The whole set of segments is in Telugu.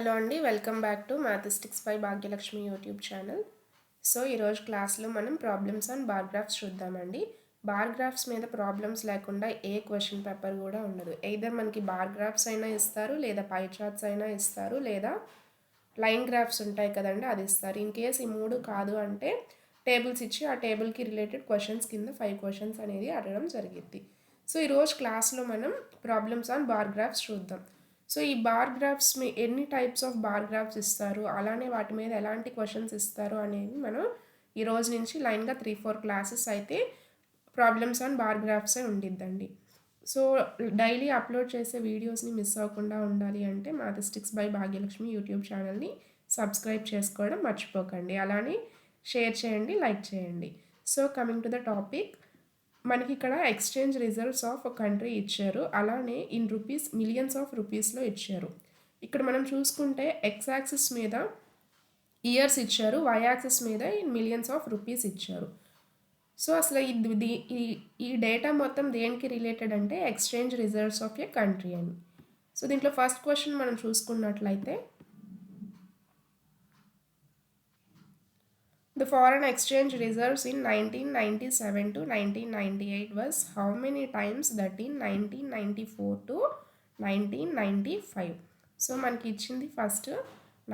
హలో అండి, welcome back to mathematics by Bhagyalakshmi YouTube channel. So ఈరోజు క్లాస్లో మనం ప్రాబ్లమ్స్ ఆన్ బార్ గ్రాఫ్స్ చూద్దామండి. బార్ గ్రాఫ్స్ మీద ప్రాబ్లమ్స్ లేకుండా ఏ క్వశ్చన్ పేపర్ కూడా ఉండదు. ఎయిదర్ మనకి బార్ గ్రాఫ్స్ అయినా ఇస్తారు, లేదా పై చార్ట్స్ అయినా ఇస్తారు, లేదా లైన్ గ్రాఫ్స్ ఉంటాయి కదండి, అది ఇస్తారు. ఇన్ కేస్ ఈ మూడు కాదు అంటే టేబుల్స్ ఇచ్చి ఆ టేబుల్కి రిలేటెడ్ క్వశ్చన్స్ కింద 5 క్వశ్చన్స్ అనేది అడగడం జరిగింది. సో ఈరోజు క్లాస్లో మనం ప్రాబ్లమ్స్ ఆన్ బార్ గ్రాఫ్స్ చూద్దాం. సో ఈ బార్ గ్రాఫ్స్ ఎన్ని టైప్స్ ఆఫ్ బార్ గ్రాఫ్స్ ఇస్తారు, అలానే వాటి మీద ఎలాంటి క్వశ్చన్స్ ఇస్తారు అనేది మనం ఈ రోజు నుంచి లైన్గా 3-4 క్లాసెస్ అయితే ప్రాబ్లమ్స్ ఆన్ బార్ గ్రాఫ్సే ఉండిద్దండి. సో డైలీ అప్లోడ్ చేసే వీడియోస్ని మిస్ అవ్వకుండా ఉండాలి అంటే మ్యాథమెటిక్స్ బై భాగ్యలక్ష్మి యూట్యూబ్ ఛానల్ని సబ్స్క్రైబ్ చేసుకోవడం మర్చిపోకండి. అలానే షేర్ చేయండి, లైక్ చేయండి. So coming to the topic, మనకి ఇక్కడ ఎక్స్చేంజ్ రిజర్వ్స్ ఆఫ్ కంట్రీ ఇచ్చారు, అలానే ఇన్ రూపీస్ మిలియన్స్ ఆఫ్ రూపీస్లో ఇచ్చారు. ఇక్కడ మనం చూసుకుంటే ఎక్స్ యాక్సిస్ మీద ఇయర్స్ ఇచ్చారు, వై యాక్సిస్ మీద ఇన్ మిలియన్స్ ఆఫ్ రూపీస్ ఇచ్చారు. సో అసలు ఈ డేటా మొత్తం దేనికి రిలేటెడ్ అంటే exchange reserves of A country అని. సో దీంట్లో ఫస్ట్ క్వశ్చన్ మనం చూసుకున్నట్లయితే, the foreign exchange reserves in 1997 to 1998 was how many times, that in 1994 to 1995. So మనకి ఇచ్చింది ఫస్ట్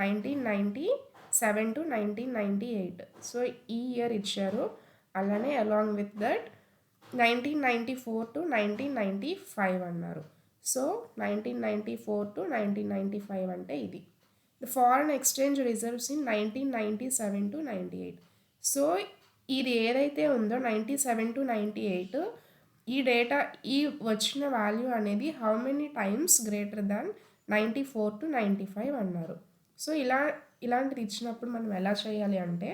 1997 to 1998. సో ఈ ఇయర్ ఇచ్చారు, అలానే అలాంగ్ విత్ దట్ 1994 to 1995 అన్నారు. సో 1994 to 1995 అంటే ఇది. The foreign exchange reserves in 1997 to 98. So ఇది ఏదైతే ఉందో 97 to 98, ఈ డేటా ఈ వచ్చిన వాల్యూ అనేది how many times greater than 94 to 95 అన్నారు. సో ఇలాంటిది ఇచ్చినప్పుడు మనం ఎలా చేయాలి అంటే,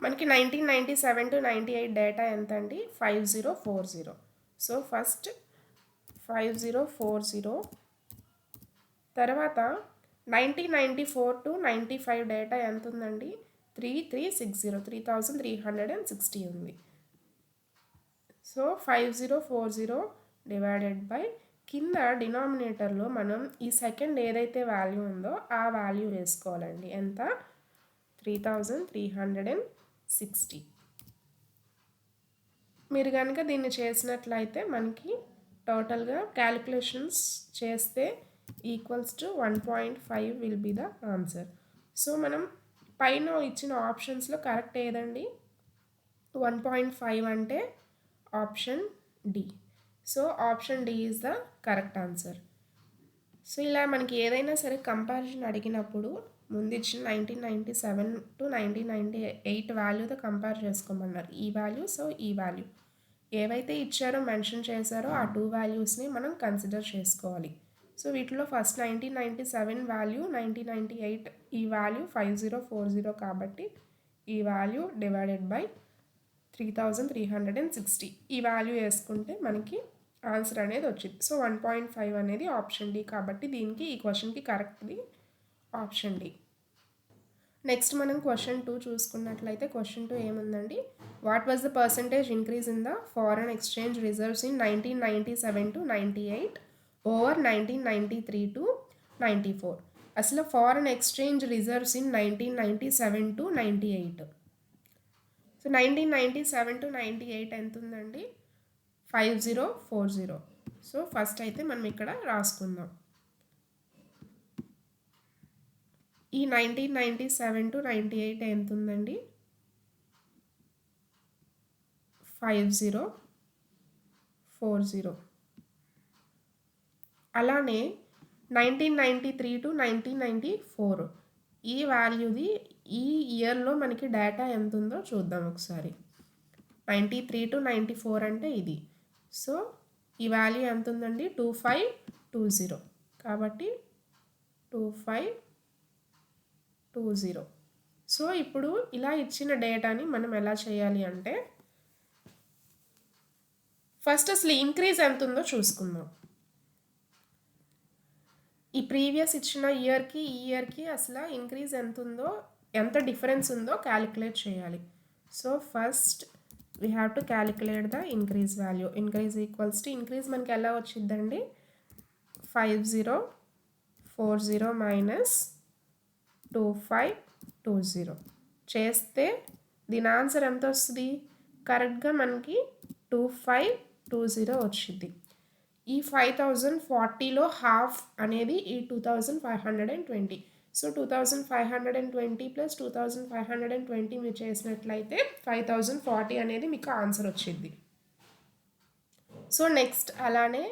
మనకి 1997 to 98 డేటా ఎంత అండి, 5040. సో ఫస్ట్ 5040, తర్వాత 1994 to 95 డేటా ఎంత ఉందండి, 3360 ఉంది. సో 5040 డివైడెడ్ బై, కింద డినామినేటర్లో మనం ఈ సెకండ్ ఏదైతే వాల్యూ ఉందో ఆ వాల్యూ వేసుకోవాలండి. ఎంత, 3360. మీరు కనుక దీన్ని చేసినట్లయితే మనకి టోటల్గా క్యాలిక్యులేషన్స్ చేస్తే equals to 1.5 will be the answer. So మనం పైన ఇచ్చిన ఆప్షన్స్లో కరెక్ట్ ఏదండి, 1.5 అంటే option D. So option D is the correct answer. So ఇలా మనకి ఏదైనా సరే కంపారిజన్ అడిగినప్పుడు ముందు ఇచ్చిన 1997 to 1998 వాల్యూతో కంపేర్ చేసుకోమన్నారు, ఈ వాల్యూ. సో ఈ వాల్యూ ఏవైతే ఇచ్చారో మెన్షన్ చేశారో ఆ 2 వాల్యూస్ని మనం కన్సిడర్ చేసుకోవాలి. సో వీటిలో ఫస్ట్ 1997 వాల్యూ, 1998 ఈ వాల్యూ 5040 కాబట్టి ఈ వాల్యూ డివైడెడ్ బై 3360 ఈ వాల్యూ వేసుకుంటే మనకి ఆన్సర్ అనేది వచ్చింది. సో 1.5 అనేది ఆప్షన్ డి, కాబట్టి దీనికి ఈ క్వశ్చన్కి కరెక్ట్ది ఆప్షన్ డి. నెక్స్ట్ మనం క్వశ్చన్ 2 చూసుకున్నట్లయితే, క్వశ్చన్ 2 ఏముందండి, what was the percentage increase in the foreign exchange reserves in 1997 to 98 over 1993 to 94. అసలు foreign exchange reserves in 1997 to 98. So 1997 to 98 ఎంత ఉందండి, 5040. సో ఫస్ట్ అయితే మనం ఇక్కడ రాసుకుందాం. ఈ 1997 to 98 ఎంత ఉందండి, 5040. అలానే 1993 to 1994 ఈ వాల్యూది ఈ ఇయర్లో మనకి డేటా ఎంత ఉందో చూద్దాం ఒకసారి. 93 to 94 అంటే ఇది. సో ఈ వాల్యూ ఎంత ఉందండి, 2520. కాబట్టి 2520. సో ఇప్పుడు ఇలా ఇచ్చిన డేటాని మనం ఎలా చేయాలి అంటే, ఫస్ట్ అసలు ఇంక్రీజ్ ఎంత ఉందో చూసుకుందాం. ఈ ప్రీవియస్ ఇచ్చిన ఇయర్కి ఈ ఇయర్కి అసలు ఇంక్రీజ్ ఎంత ఉందో, ఎంత డిఫరెన్స్ ఉందో క్యాలిక్యులేట్ చేయాలి. So first we have to calculate the increase value. Increase equals to increase మనకి ఎలా వచ్చిందండి 5040 మైనస్ 2520 చేస్తే దీని ఆన్సర్ ఎంత వస్తుంది? కరెక్ట్గా మనకి 2520 వచ్చింది. ఈ 5040లో హాఫ్ అనేది ఈ 2520. సో 2520 ప్లస్ 2520 మీరు చేసినట్లయితే 5040 అనేది మీకు ఆన్సర్ వచ్చింది. సో నెక్స్ట్ అలానే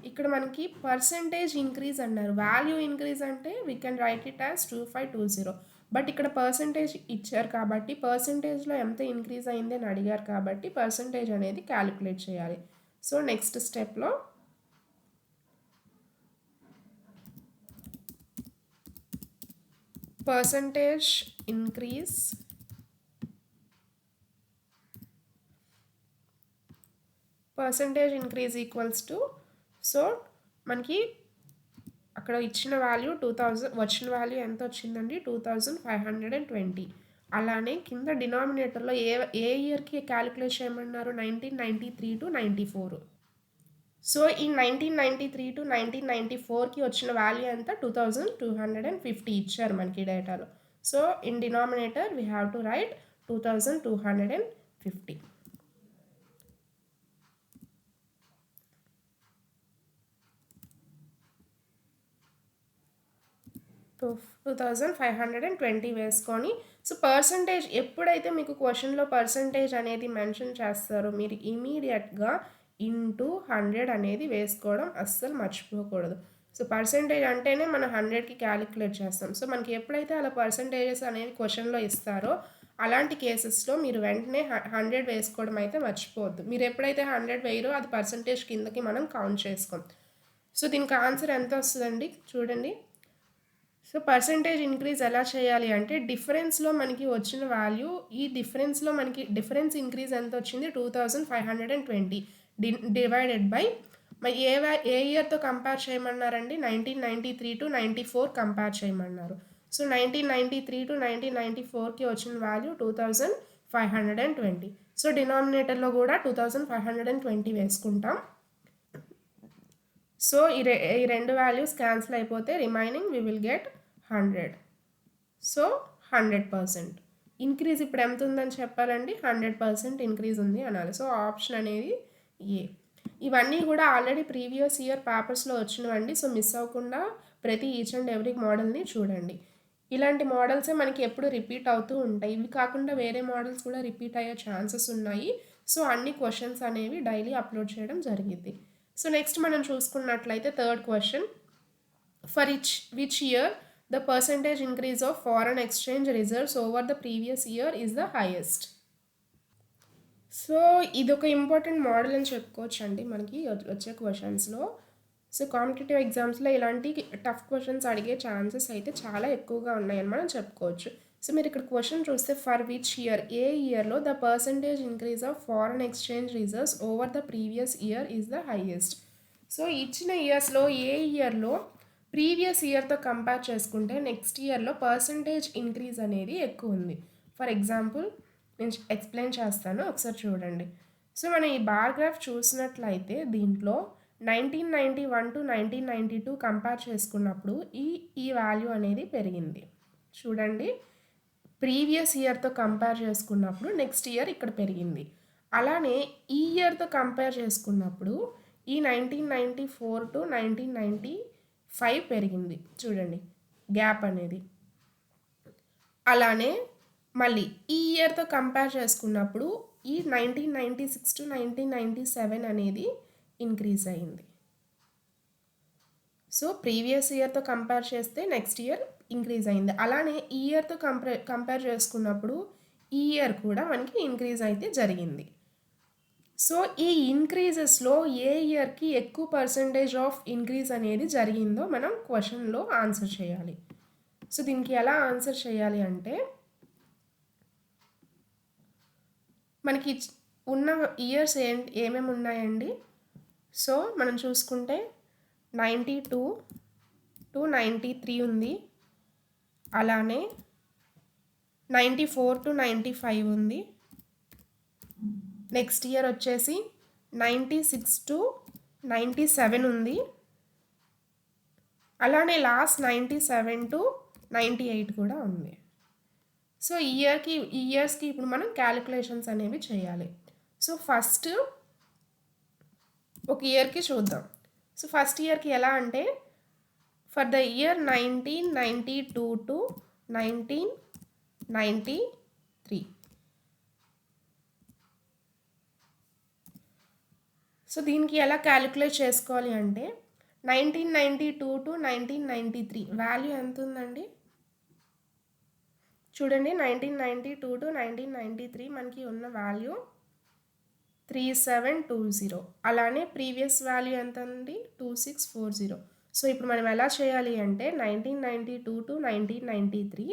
ఇక్కడ మనకి పర్సంటేజ్ ఇంక్రీజ్ అన్నారు. వాల్యూ ఇంక్రీజ్ అంటే we can write it as 2520. But ఇక్కడ పర్సంటేజ్ ఇచ్చారు కాబట్టి పర్సంటేజ్లో ఎంత ఇంక్రీజ్ అయింది అని అడిగారు కాబట్టి పర్సంటేజ్ అనేది క్యాలిక్యులేట్ చేయాలి. సో నెక్స్ట్ స్టెప్లో percentage increase equals to, so మనకి అక్కడ ఇచ్చిన వాల్యూ 2000 వచ్చిన వాల్యూ ఎంత వచ్చిందండి 2520. అలానే కింద డినామినేటర్లో ఏ ఇయర్కి క్యాలిక్యులేట్ చేయమన్నారు 1993 to 94. సో ఈ 1993 to 1994కి వచ్చిన వాల్యూ ఎంత 2250 ఇచ్చారు మనకి డేటాలో. So in denominator we have to right 2250. 2520 వేసుకొని సో పర్సంటేజ్ ఎప్పుడైతే మీకు క్వశ్చన్లో పర్సంటేజ్ అనేది మెన్షన్ చేస్తారో మీరు ఇమీడియట్గా ఇంటూ 100 అనేది వేసుకోవడం అస్సలు మర్చిపోకూడదు. సో పర్సంటేజ్ అంటేనే మనం 100కి క్యాలిక్యులేట్ చేస్తాం. సో మనకి ఎప్పుడైతే అలా పర్సంటేజెస్ అనేది క్వశ్చన్లో ఇస్తారో అలాంటి కేసెస్లో మీరు వెంటనే 100 వేసుకోవడం అయితే మర్చిపోవద్దు. మీరు ఎప్పుడైతే 100 వేయరో అది పర్సంటేజ్ కిందకి మనం కౌంట్ చేసుకోం. సో దీనికి ఆన్సర్ ఎంత వస్తుందండి చూడండి. సో పర్సంటేజ్ ఇంక్రీజ్ ఎలా చేయాలి అంటే డిఫరెన్స్లో మనకి వచ్చిన వాల్యూ ఈ డిఫరెన్స్లో మనకి డిఫరెన్స్ ఇంక్రీజ్ ఎంత వచ్చింది 2520 డివైడెడ్ బై మరి ఏ ఇయర్తో కంపేర్ చేయమన్నారండి 1993 to 94 కంపేర్ చేయమన్నారు. సో 1993 to 1994కి వచ్చిన వాల్యూ 2520. సో డినామినేటర్లో కూడా 2520 వేసుకుంటాం. సో ఈ రెండు వాల్యూస్ క్యాన్సిల్ అయిపోతే remaining we will get 100. So 100% increase ఇప్పుడు ఎంత ఉందని చెప్పాలండి 100% ఇంక్రీజ్ ఉంది అనాలి. సో ఆప్షన్ అనేది ఏ. ఇవన్నీ కూడా ఆల్రెడీ ప్రీవియస్ ఇయర్ పేపర్స్లో వచ్చినవండి. సో మిస్ అవ్వకుండా ప్రతి ఈచ్ అండ్ ఎవ్రీ మోడల్ని చూడండి. ఇలాంటి మోడల్సే మనకి ఎప్పుడు రిపీట్ అవుతూ ఉంటాయి. ఇవి కాకుండా వేరే మోడల్స్ కూడా రిపీట్ అయ్యే ఛాన్సెస్ ఉన్నాయి. సో అన్ని క్వశ్చన్స్ అనేవి డైలీ అప్లోడ్ చేయడం జరిగింది. సో నెక్స్ట్ మనం చూసుకున్నట్లయితే third question, for which year the percentage increase of foreign exchange reserves over the previous year is the highest. So ఇది ఒక ఇంపార్టెంట్ మోడల్ అని చెప్పుకోవచ్చు అండి మనకి వచ్చే క్వశ్చన్స్లో. సో కాంపిటేటివ్ ఎగ్జామ్స్లో ఇలాంటి టఫ్ క్వశ్చన్స్ అడిగే ఛాన్సెస్ అయితే చాలా ఎక్కువగా ఉన్నాయని మనం చెప్పుకోవచ్చు. సో మీరు ఇక్కడ క్వశ్చన్ చూస్తే ఫర్ విచ్ ఇయర్ ఏ ఇయర్లో the percentage increase of foreign exchange reserves over the previous year is the highest. So ఇచ్చిన ఇయర్స్లో ఏ ఇయర్లో ప్రీవియస్ ఇయర్తో కంపేర్ చేసుకుంటే నెక్స్ట్ ఇయర్లో పర్సంటేజ్ ఇంక్రీజ్ అనేది ఎక్కువ ఉంది. ఫర్ ఎగ్జాంపుల్ నేను ఎక్స్ప్లెయిన్ చేస్తాను, ఒకసారి చూడండి. సో మనం ఈ బార్ గ్రాఫ్ చూసినట్లయితే దీంట్లో 1991 to 1992 కంపేర్ చేసుకున్నప్పుడు ఈ వాల్యూ అనేది పెరిగింది. చూడండి ప్రీవియస్ ఇయర్తో కంపేర్ చేసుకున్నప్పుడు నెక్స్ట్ ఇయర్ ఇక్కడ పెరిగింది. అలానే ఈ ఇయర్తో కంపేర్ చేసుకున్నప్పుడు ఈ 1994 to 1995 పెరిగింది. చూడండి గ్యాప్ అనేది. అలానే మళ్ళీ ఈ ఇయర్తో కంపేర్ చేసుకున్నప్పుడు ఈ 1996 to 1997 అనేది ఇంక్రీజ్ అయింది. సో ప్రీవియస్ ఇయర్తో కంపేర్ చేస్తే నెక్స్ట్ ఇయర్ ఇంక్రీజ్ అయింది. అలానే ఈ ఇయర్తో కంపేర్ చేసుకున్నప్పుడు ఈ ఇయర్ కూడా మనకి ఇంక్రీజ్ అయితే జరిగింది. సో ఈ ఇంక్రీజెస్లో ఏ ఇయర్కి ఎక్కువ పర్సంటేజ్ ఆఫ్ ఇంక్రీజ్ అనేది జరిగిందో మనం క్వశ్చన్లో ఆన్సర్ చేయాలి. సో దీనికి ఎలా ఆన్సర్ చేయాలి అంటే మనకి ఉన్న ఇయర్స్ ఏమేమి ఉన్నాయండి. సో మనం చూసుకుంటే 92 to 93 ఉంది, అలానే 94 to 95 ఉంది, నెక్స్ట్ ఇయర్ వచ్చేసి 96 to 97 ఉంది. అలానే లాస్ట్ 97 to 98 కూడా ఉంది. సో ఈ ఇయర్స్కి ఇప్పుడు మనం క్యాలిక్యులేషన్స్ అనేవి చేయాలి. సో ఫస్ట్ ఒక ఇయర్కి చూద్దాం. సో ఫస్ట్ ఇయర్కి ఎలా అంటే for the year 1992 to 1993. So దీనికి ఎలా క్యాలిక్యులేట్ చేసుకోవాలి అంటే 1992 to 1993 వాల్యూ ఎంత ఉందండి చూడండి. 1992 to 1993 మనకి ఉన్న వాల్యూ 3720. అలానే ప్రీవియస్ వాల్యూ ఎంత ఉంది 2640. సో ఇప్పుడు మనం ఎలా చేయాలి అంటే 1992 to 1993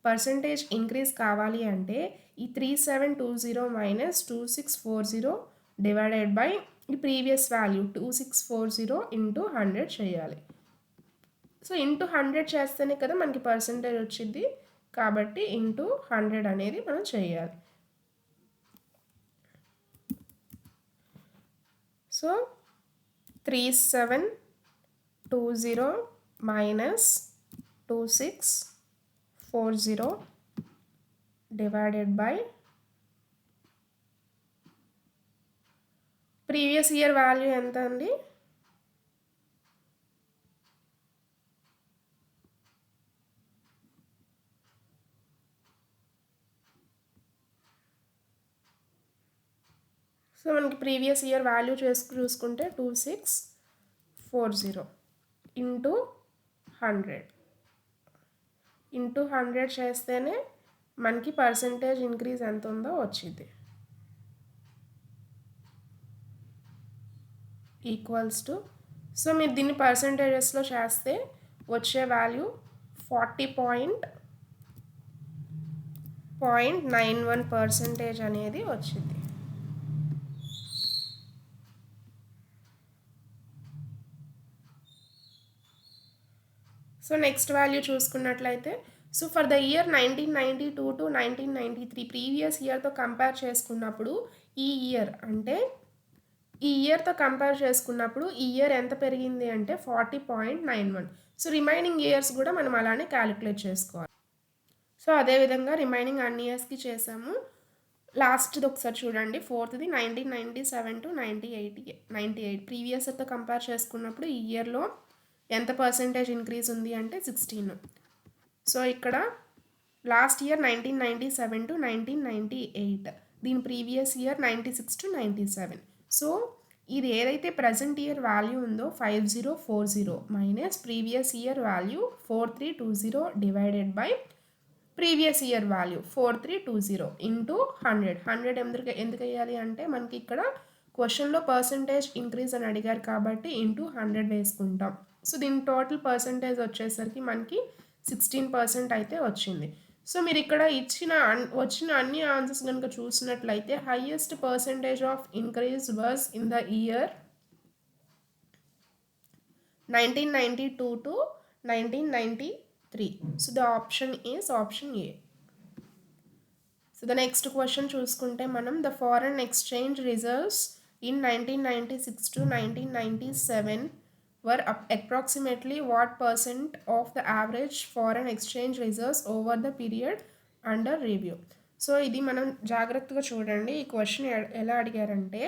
పర్సంటేజ్ ఇంక్రీజ్ కావాలి అంటే ఈ 3720 మైనస్ 2640 డివైడెడ్ బై ఈ ప్రీవియస్ వాల్యూ 2640 ఇంటూ 100 చేయాలి. సో ఇంటూ 100 చేస్తేనే కదా మనకి పర్సంటేజ్ వచ్చింది, కాబట్టి ఇంటూ 100 అనేది మనం చేయాలి. So 3720 minus 2640 divided by previous year value ఎంత అండి సో మనకి ప్రీవియస్ ఇయర్ వాల్యూ చూసుకుంటే 2640 ఇంటూ 100 ఇంటూ 100 చేస్తేనే మనకి పర్సంటేజ్ ఇంక్రీజ్ ఎంత ఉందో వచ్చింది. ఈక్వల్స్ టు సో మీరు దీన్ని పర్సంటేజెస్లో చేస్తే వచ్చే వాల్యూ 40.91% అనేది వచ్చింది. సో నెక్స్ట్ వాల్యూ చూసుకున్నట్లయితే so for the year 1992 to 1993 previous ఇయర్తో కంపేర్ చేసుకున్నప్పుడు ఈ ఇయర్తో కంపేర్ చేసుకున్నప్పుడు ఈ ఇయర్ ఎంత పెరిగింది అంటే 40.91. సో రిమైనింగ్ ఇయర్స్ కూడా మనం అలానే క్యాలిక్యులేట్ చేసుకోవాలి. సో అదేవిధంగా రిమైనింగ్ అన్ని ఇయర్స్కి చేసాము. లాస్ట్ది ఒకసారి చూడండి, ఫోర్త్ది 1997 to 98 ప్రీవియస్ ఇయర్తో కంపేర్ చేసుకున్నప్పుడు ఈ ఇయర్లో ఎంత పర్సంటేజ్ ఇంక్రీజ్ ఉంది అంటే 16. సో ఇక్కడ లాస్ట్ ఇయర్ 1997 to 1998, దీని ప్రీవియస్ ఇయర్ 96 to 97. సో ఇది ఏదైతే ప్రజెంట్ ఇయర్ వాల్యూ ఉందో 5040 minus previous year value 4320 divided by previous year value 4320 into 100 ఎందుకు వేయాలి అంటే మనకి ఇక్కడ క్వశ్చన్లో పర్సంటేజ్ ఇంక్రీజ్ అని అడిగారు కాబట్టి ఇంటూ 100 వేసుకుంటాం. సో దీని టోటల్ పర్సంటేజ్ వచ్చేసరికి మనకి 16% అయితే వచ్చింది. సో మీరు ఇక్కడ వచ్చిన అన్ని ఆన్సర్స్ కనుక చూసినట్లయితే highest percentage of increase was in the year 1992 to 1993. So the option is option A. So the next question చూసుకుంటే మనం the foreign exchange reserves in 1996 to 1997 were approximately what percent of the average foreign exchange reserves over the period under review. So ఇది మనం జాగ్రత్తగా చూడండి. ఈ క్వశ్చన్ ఎలా అడిగారంటే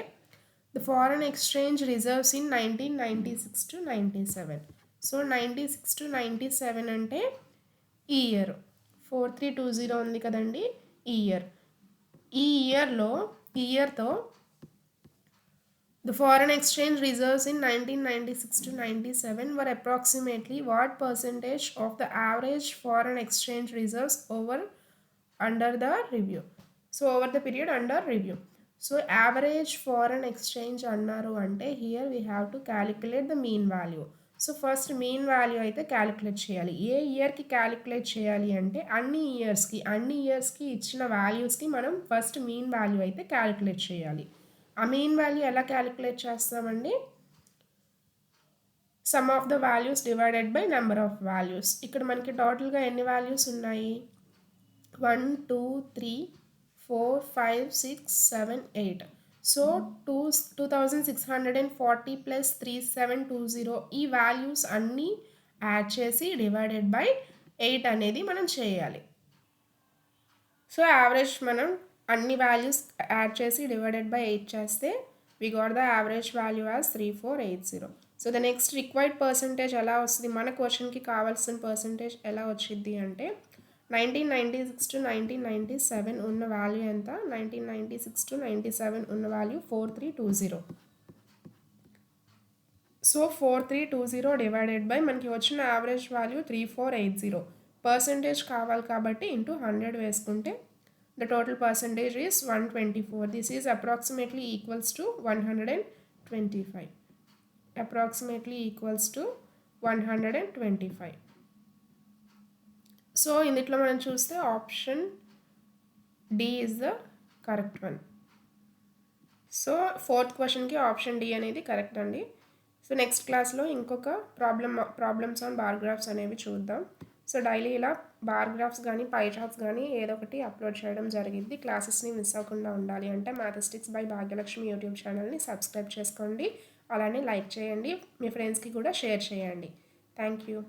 the foreign exchange reserves in 1996 to 97. So 96 to 97 అంటే ఈ ఇయర్ 4320 ఉంది కదండి, ఈ ఇయర్తో the foreign exchange reserves in 1996 to 97 were approximately what percentage of the average foreign exchange reserves under the review. So over the period under review. So average foreign exchange annaru ante here we have to calculate the mean value. So first mean value అయితే క్యాలిక్యులేట్ చేయాలి. ఏ ఇయర్కి క్యాలిక్యులేట్ చేయాలి అంటే అన్ని ఇయర్స్కి ఇచ్చిన వాల్యూస్కి మనం ఫస్ట్ మీన్ వాల్యూ అయితే క్యాలిక్యులేట్ చేయాలి. ఆ మీన్ వాల్యూ ఎలా క్యాలిక్యులేట్ చేస్తామండి, some of the values divided by number of values. ఇక్కడ మనకి టోటల్గా ఎన్ని వాల్యూస్ ఉన్నాయి 1 2 3 4 5 6 7 8. సో 2640 ప్లస్ 3720 ఈ వాల్యూస్ అన్నీ యాడ్ చేసి డివైడెడ్ బై 8 అనేది మనం చేయాలి. సో యావరేజ్ మనం అన్ని వాల్యూస్ యాడ్ చేసి డివైడెడ్ బై 8 చేస్తే we got the average value as 3480. So the next required percentage ఎలా వస్తుంది, మన క్వశ్చన్కి కావాల్సిన పర్సంటేజ్ ఎలా వచ్చింది అంటే 1996 to 1997 ఉన్న వాల్యూ ఎంత, 1996 to 97 ఉన్న వాల్యూ 4320. సో 4320 డివైడెడ్ బై మనకి వచ్చిన యావరేజ్ వాల్యూ 3480. పర్సంటేజ్ కావాలి కాబట్టి ఇంటూ 100 వేసుకుంటే the total percentage is 124. This is approximately equals to 125. Approximately equals to 125. So ఇందులో మనం చూస్తే option D is the correct one. So fourth క్వశ్చన్కి ఆప్షన్ డి అనేది కరెక్ట్ అండి. సో నెక్స్ట్ క్లాస్లో ఇంకొక ప్రాబ్లమ్స్ ఆన్ బార్ గ్రాఫ్స్ అనేవి చూద్దాం. సో డైలీ ఇలా బార్ గ్రాఫ్స్ కానీ పై చార్ట్స్ కానీ ఏదో ఒకటి అప్లోడ్ చేయడం జరిగింది. క్లాసెస్ని మిస్ అవ్వకుండా ఉండాలి అంటే మ్యాథమెటిక్స్ బై భాగ్యలక్ష్మి యూట్యూబ్ ఛానల్ని సబ్స్క్రైబ్ చేసుకోండి, అలానే లైక్ చేయండి, మీ ఫ్రెండ్స్కి కూడా షేర్ చేయండి. Thank you.